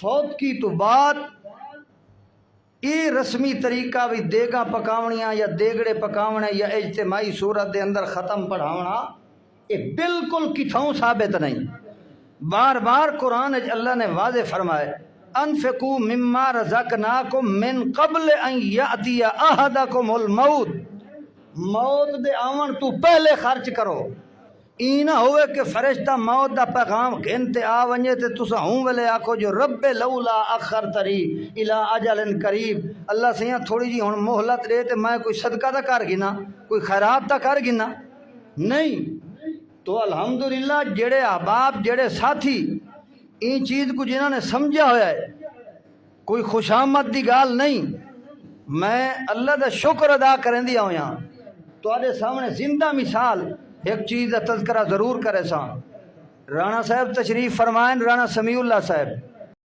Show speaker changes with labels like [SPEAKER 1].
[SPEAKER 1] فوت کی تو بات یہ رسمی طریقہ بھی دیگاں پکاونیاں یا دیگڑے پکاونے یا اجتماعی صورت دے اندر ختم پڑھاونا یہ بالکل کتھوں ثابت نہیں۔ بار بار قرآن اللہ نے واضح فرمائے انفقوا مما رزقناکم من قبل ان یاتی احدکم الموت، موت دے آون تو پہلے خرچ کرو۔ ای نہ ہوئے کہ فرشتہ موت دا پیغام گھنتے آ ونجے تے تسا ہوں ویلے آکھو جو رب لولا اخرتنی الی اجل قریب، اللہ سیاں تھوڑی جی ہن مہلت دے تے میں کوئی صدقہ دا کر گنا، کوئی خیرات دا کر گنا، نہیں۔ تو الحمدللہ جڑے احباب جڑے ساتھی این چیز کو جنہوں نے سمجھا ہویا ہے، کوئی خوشامد دی گال نہیں، میں اللہ دا شکر ادا کریں دیا ہویا تو آدھے سامنے زندہ مثال ایک چیز دا تذکرہ ضرور کرے ساں۔ رانا صاحب تشریف فرمائیں، رانا سمیع اللہ صاحب